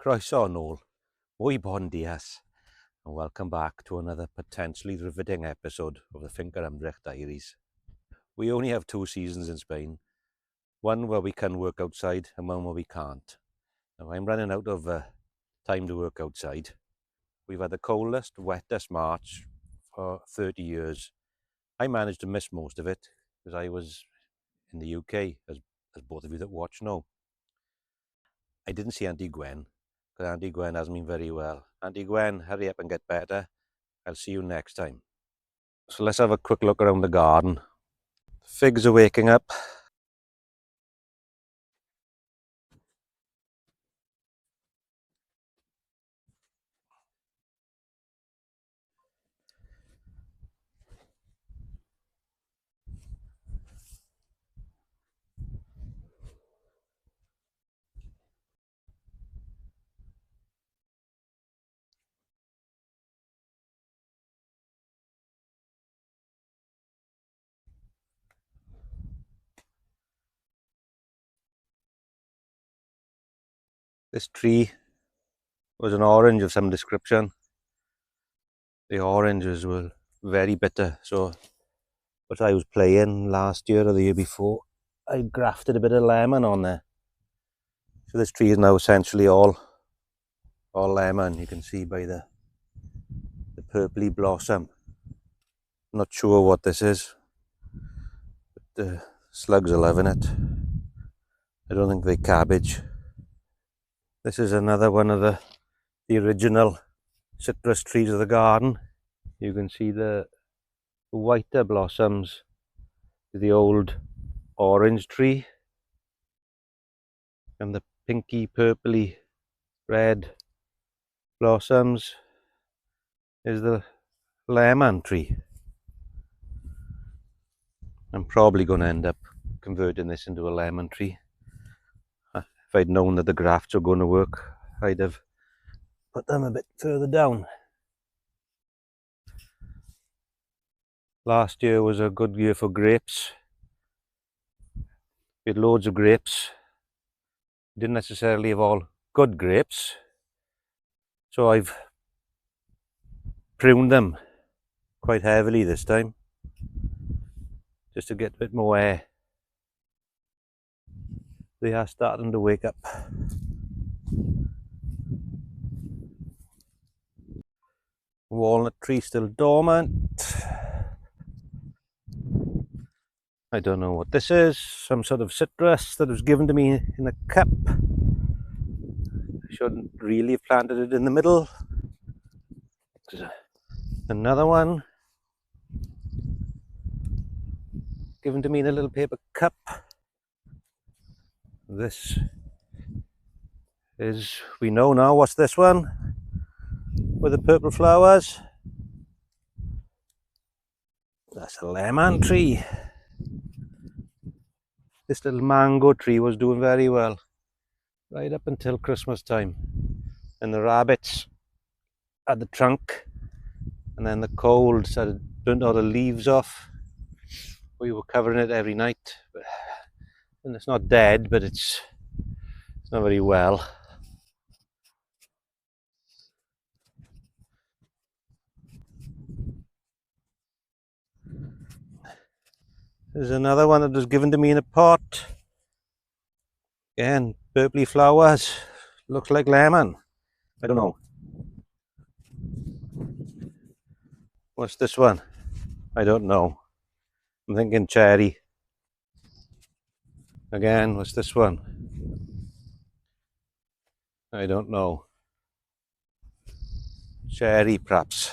Croeso nôl, muy bon dias, and welcome back to another potentially riveting episode of the Finca Ymdrech Diaries. We only have 2 seasons in Spain, one where we can work outside and one where we can't. Now I'm running out of time to work outside. We've had the coldest, wettest March for 30 years. I managed to miss most of it because I was in the UK, as both of you that watch know. I didn't see Auntie Gwen, because Auntie Gwen hasn't been very well. Auntie Gwen, hurry up and get better. I'll see you next time. So let's have a quick look around the garden. Figs are waking up. This tree was an orange of some description. The oranges were very bitter, so what I was playing last year or the year before, I grafted a bit of lemon on there. So this tree is now essentially all lemon. You can see by the purpley blossom. Not sure what this is, but the slugs are loving it. I don't think they're cabbage. This is another one of the original citrus trees of the garden. You can see the whiter blossoms, the old orange tree, and the pinky purpley red blossoms is the lemon tree. I'm probably going to end up converting this into a lemon tree. If I'd known that the grafts were going to work, I'd have put them a bit further down. Last year was a good year for grapes. We had loads of grapes. Didn't necessarily have all good grapes, so I've pruned them quite heavily this time, just to get a bit more air. They are starting to wake up. Walnut tree still dormant. I don't know what this is. Some sort of citrus that was given to me in a cup. I shouldn't really have planted it in the middle. There's another one given to me in a little paper cup. This is, we know now what's this one with the purple flowers. That's a lemon tree. This little mango tree was doing very well right up until Christmas time, and the rabbits had the trunk, and then the cold started burnt all the leaves off. We were covering it every night, and it's not dead, but it's not very well. There's another one that was given to me in a pot. Again, purpley flowers. Looks like lemon. I don't know. What's this one? I don't know. I'm thinking cherry. Again, what's this one? I don't know. Cherry, perhaps.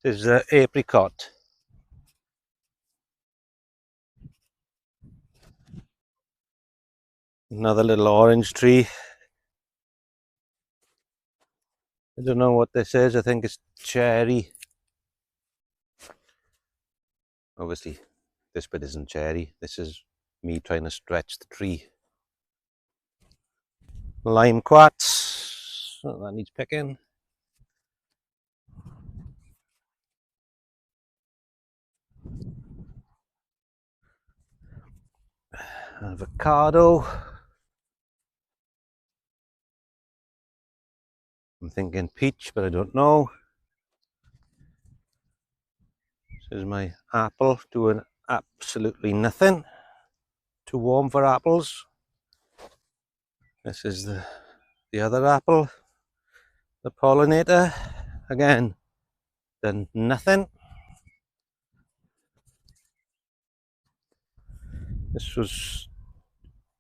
This is apricot. Another little orange tree. I don't know what this is. I think it's cherry. Obviously, this bit isn't cherry. This is me trying to stretch the tree. Lime quartz. Oh, that needs picking. avocado. I'm thinking peach, but I don't know. This is my apple doing absolutely nothing. Too warm for apples. This is the other apple, the pollinator. Again, done nothing. This was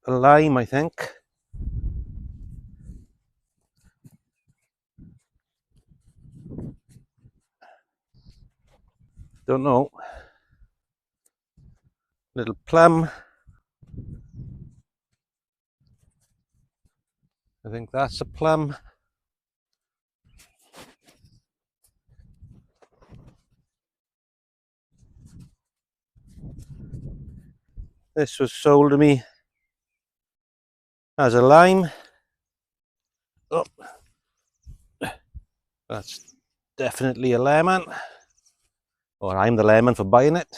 a lime, I think. Don't know. Little plum. I think that's a plum. This was sold to me as a lime. Oh, that's definitely a lemon. Or I'm the lemon for buying it.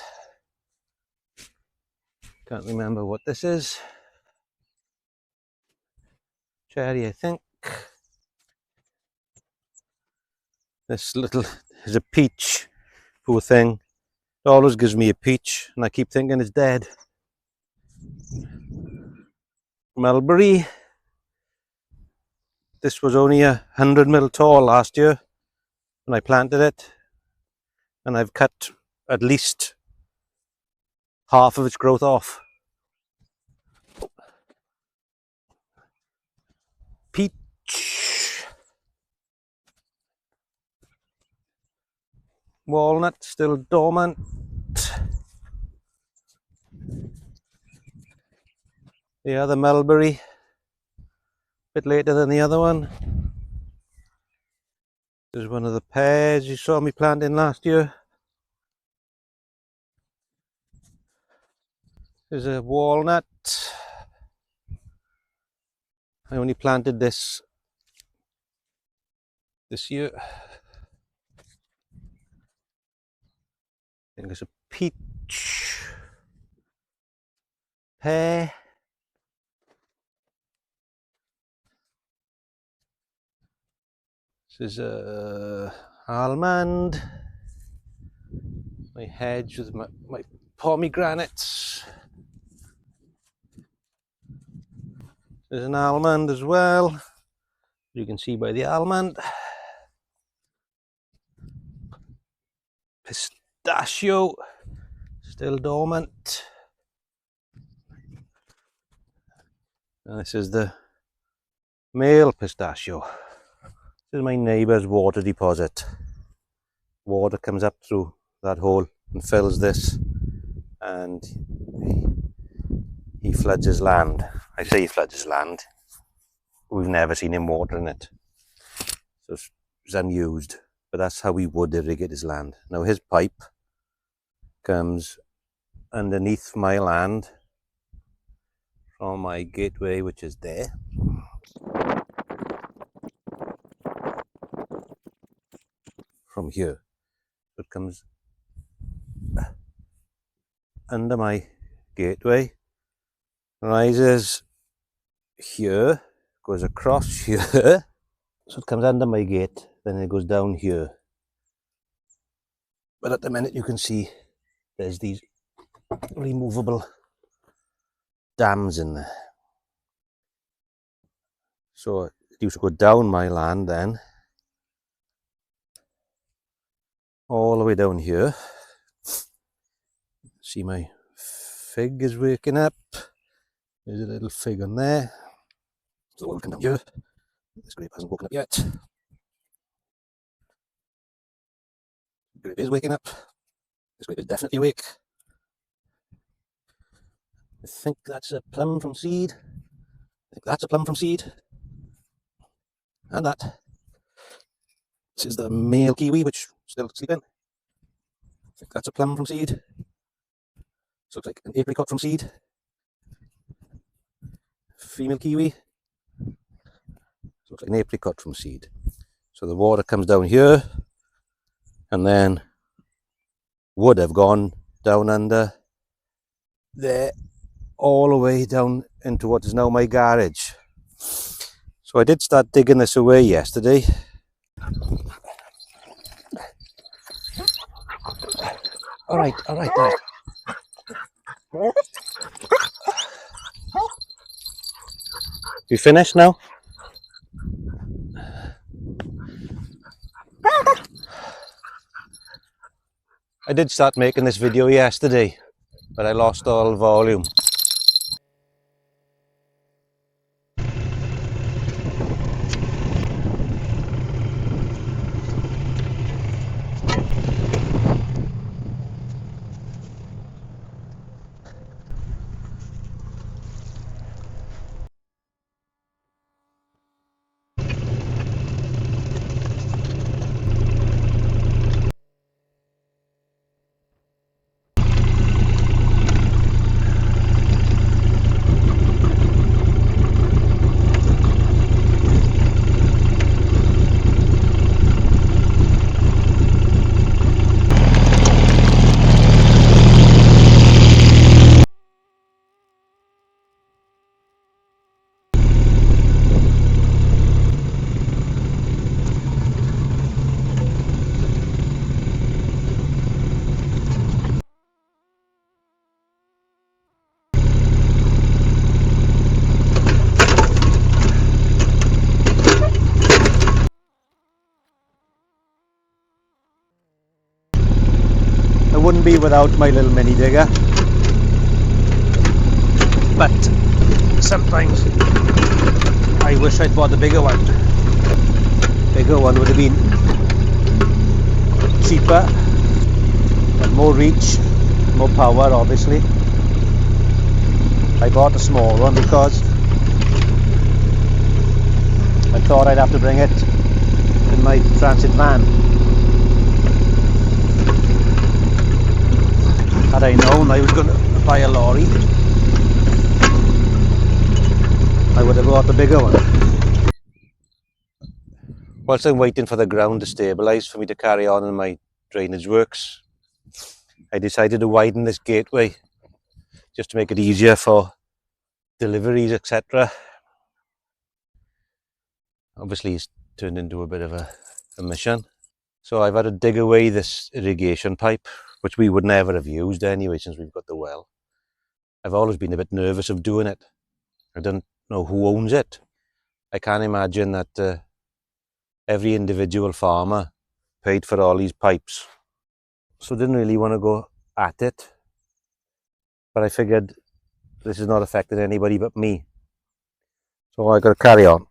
Can't remember what this is. Cherry, I think. This little is a peach. Poor thing. It always gives me a peach, and I keep thinking it's dead. Mulberry. This was only 100 mil tall last year when I planted it, and I've cut at least half of its growth off. Peach. Walnut still dormant. The other mulberry, a bit later than the other one. This is one of the pears you saw me planting last year. There's a walnut. I only planted this year. I think it's a peach. Pear. This is a almond. My hedge with my pomegranates. There's an almond as well. You can see by the almond. Pistachio, still dormant. And this is the male pistachio. This is my neighbour's water deposit. Water comes up through that hole and fills this, and he floods his land. I say he floods his land. We've never seen him watering it, so it's unused. But that's how he would irrigate his land. Now his pipe comes underneath my land from my gateway, which is there. From here, so it comes under my gateway, rises here, goes across here, so it comes under my gate, then it goes down here. But at the minute you can see there's these removable dams in there. So it used to go down my land then, all the way down here. See my fig is waking up. There's a little fig on there. So we'll come down here. This grape hasn't woken up yet. Grape is waking up. This grape is definitely awake. I think that's a plum from seed. I think that's a plum from seed. And that. This is the male kiwi, which is still sleeping. I think that's a plum from seed. This looks like an apricot from seed. Female kiwi. This looks like an apricot from seed. So the water comes down here, and then would have gone down under there all the way down into what is now my garage. So I did start digging this away yesterday. All right. You finished now? I did start making this video yesterday, but I lost all volume. I wouldn't be without my little mini digger, but sometimes I wish I'd bought a bigger one. Bigger one would have been cheaper, but more reach, more power obviously. I bought a small one because I thought I'd have to bring it in my transit van. Had I known I was going to buy a lorry, I would have bought a bigger one. Whilst I'm waiting for the ground to stabilise for me to carry on in my drainage works, I decided to widen this gateway just to make it easier for deliveries, etc. Obviously it's turned into a bit of a mission. So I've had to dig away this irrigation pipe, which we would never have used anyway since we've got the well. I've always been a bit nervous of doing it. I don't know who owns it. I can't imagine that every individual farmer paid for all these pipes. So didn't really want to go at it, but I figured this is not affecting anybody but me. So I got to carry on.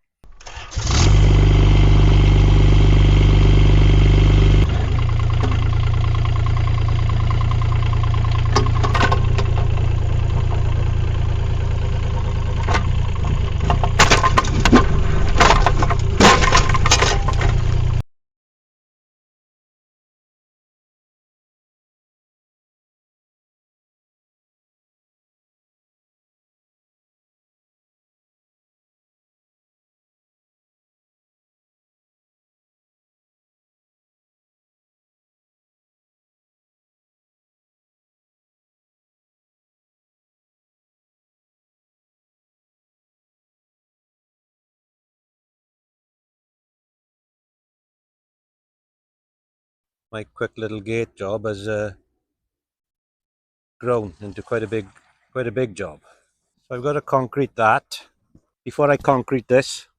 My quick little gate job has grown into quite a big job. So I've got to concrete that. Before I concrete this,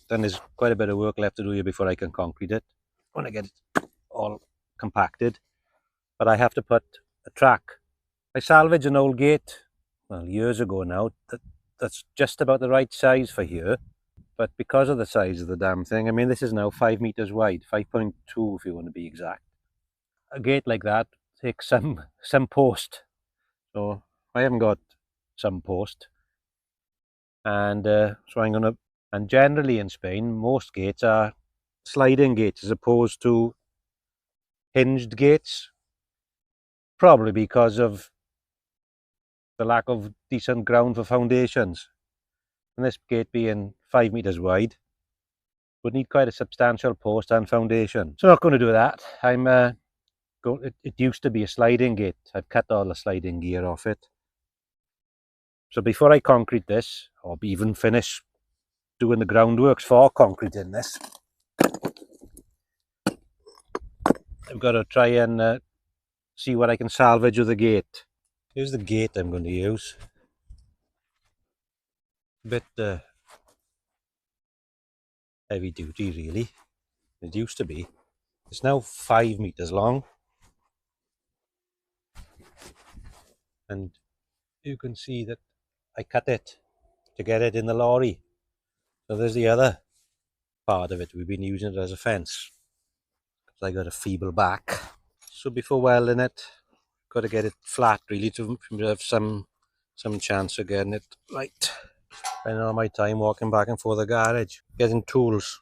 then there's quite a bit of work left to do here before I can concrete it. When I get it all compacted, but I have to put a track. I salvaged an old gate, well, years ago now, that's just about the right size for here. But because of the size of the damn thing, I mean, this is now 5 meters wide, 5.2 if you want to be exact. A gate like that takes some post. So I haven't got some post. And so I'm going to, and generally in Spain, most gates are sliding gates as opposed to hinged gates, probably because of the lack of decent ground for foundations. And this gate being 5 meters wide would need quite a substantial post and foundation. So I'm not going to do that. It used to be a sliding gate. I've cut all the sliding gear off it. So before I concrete this, or even finish doing the groundworks for concreting this, I've got to try and see what I can salvage with the gate. Here's the gate I'm going to use. A bit heavy duty really. It used to be. It's now 5 meters long. And you can see that I cut it to get it in the lorry. So there's the other part of it. We've been using it as a fence. So I got a feeble back. So before welding it, got to get it flat really to have some chance of getting it right. Spending all my time walking back and forth the garage, getting tools.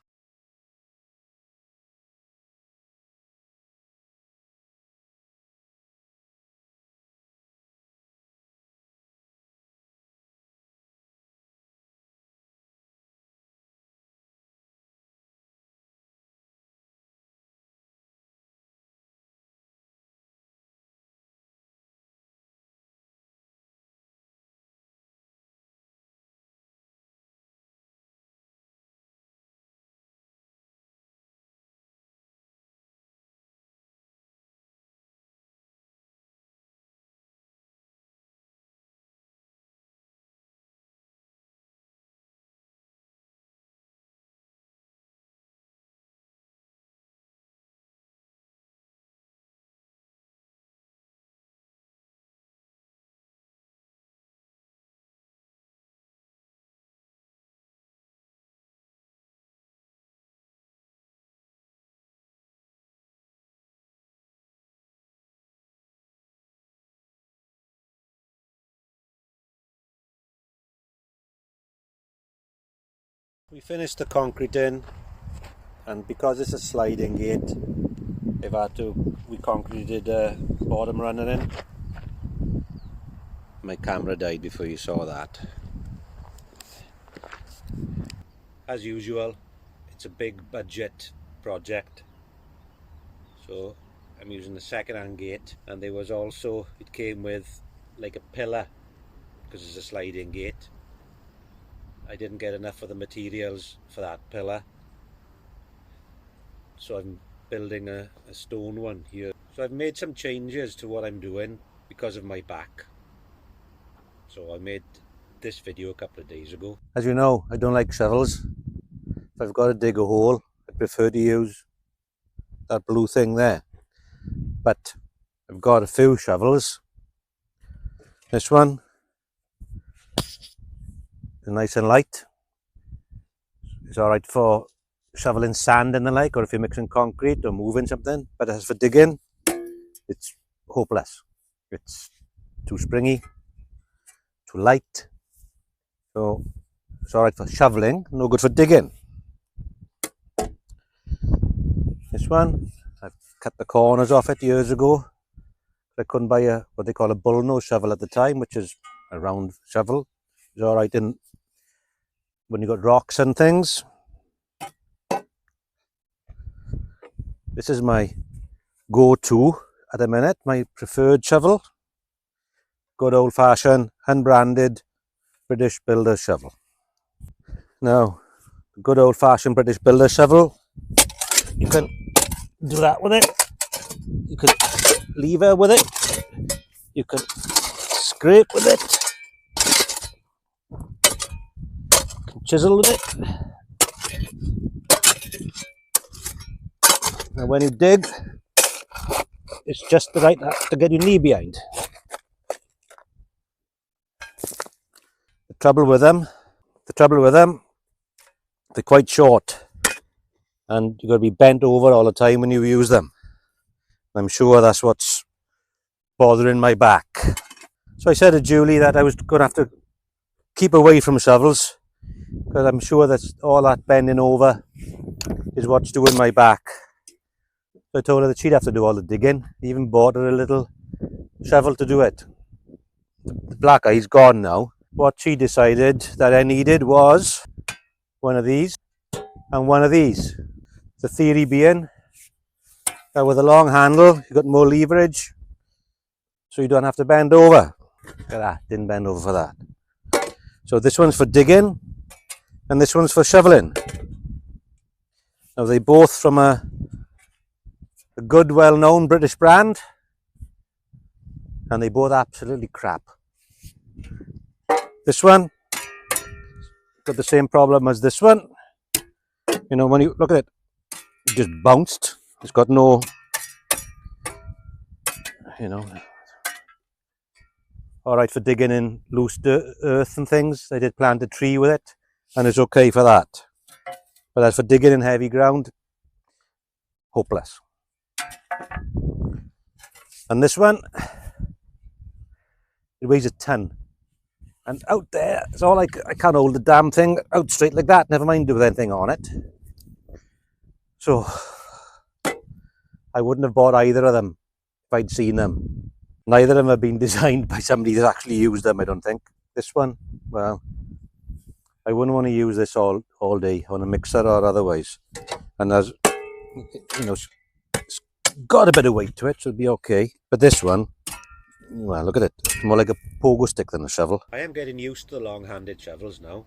We finished the concreting, and because it's a sliding gate, we concreted a bottom runner in. My camera died before you saw that. As usual, it's a big budget project, so I'm using the second-hand gate, and there was also, it came with like a pillar because it's a sliding gate. I didn't get enough of the materials for that pillar, so I'm building a stone one here. So I've made some changes to what I'm doing because of my back. So I made this video a couple of days ago. As you know, I don't like shovels. If I've got to dig a hole, I prefer to use that blue thing there. But I've got a few shovels. This one is nice and light. It's alright for shoveling sand and the like, or if you're mixing concrete or moving something. But as for digging, it's hopeless. It's too springy, too light. So it's alright for shoveling, no good for digging. This one, I've cut the corners off it years ago. I couldn't buy what they call a bullnose shovel at the time, which is a round shovel. It's alright in when you got rocks and things. This is my go-to at the minute, my preferred shovel. Good old-fashioned, unbranded British builder shovel. Now, the good old-fashioned British builder shovel, you can do that with it. You can lever with it. You can scrape with it. You can chisel with it. And when you dig, it's just the right to get your knee behind. The trouble with them, they're quite short, and you've got to be bent over all the time when you use them. I'm sure that's what's bothering my back. So I said to Julie that I was going to have to keep away from shovels, because I'm sure that all that bending over is what's doing my back. So I told her that she'd have to do all the digging. I even bought her a little shovel to do it. The black eye's gone now. What she decided that I needed was one of these and one of these. The theory being that with a long handle, you've got more leverage, so you don't have to bend over. Look at that, didn't bend over for that. So this one's for digging and this one's for shoveling. Now they both from a good, well-known British brand, and they both absolutely crap. This one got the same problem as this one. You know, when you look at it, it just bounced. It's got no, you know, all right for digging in loose earth and things. I did plant a tree with it, and it's okay for that. But as for digging in heavy ground, hopeless. And this one, it weighs a ton. And out there, it's all like, I can't hold the damn thing out straight like that, never mind do anything on it. So, I wouldn't have bought either of them if I'd seen them. Neither of them have been designed by somebody that actually used them, I don't think. This one, well, I wouldn't want to use this all day on a mixer or otherwise. And as, you know, it's got a bit of weight to it, so it'll be okay. But this one, well, look at it. It's more like a pogo stick than a shovel. I am getting used to the long-handed shovels now.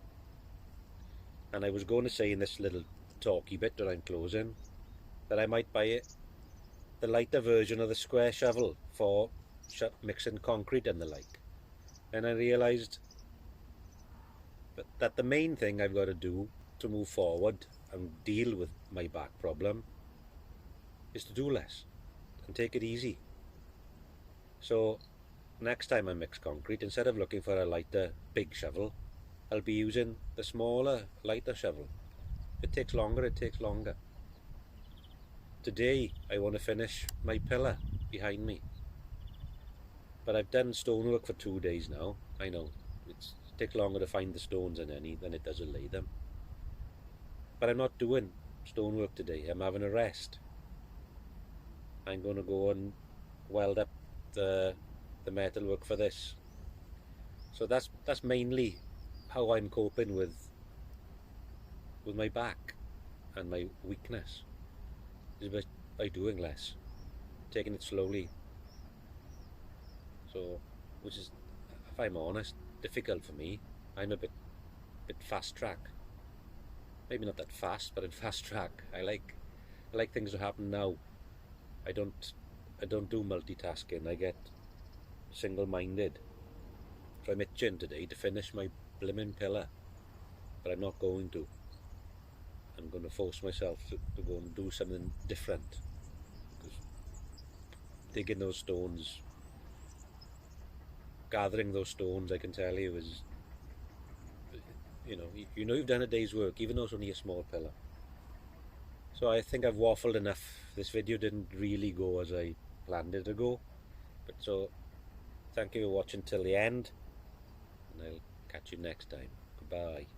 And I was going to say in this little talky bit that I'm closing that I might buy it, the lighter version of the square shovel for mixing concrete and the like. And I realised that the main thing I've got to do to move forward and deal with my back problem is to do less and take it easy. So next time I mix concrete, instead of looking for a lighter big shovel, I'll be using the smaller lighter shovel. If it takes longer, it takes longer. Today I want to finish my pillar behind me, but I've done stonework for 2 days now. I know it takes longer to find the stones than it does to lay them, but I'm not doing stonework today. I'm having a rest. I'm going to go and weld up the metalwork for this. So that's mainly how I'm coping with my back and my weakness, is by doing less, taking it slowly. So, which is, if I'm honest, difficult for me. I'm a bit fast track. Maybe not that fast, but in fast track. I like things to happen now. I don't do multitasking. I get single-minded. So I'm itching today to finish my blimmin' pillar, but I'm not going to. I'm going to force myself to go and do something different, because digging those stones, gathering those stones, I can tell you, is, you know you've done a day's work, even though it's only a small pillar. So I think I've waffled enough. This video didn't really go as I planned it to go, but so thank you for watching till the end, and I'll catch you next time. Goodbye.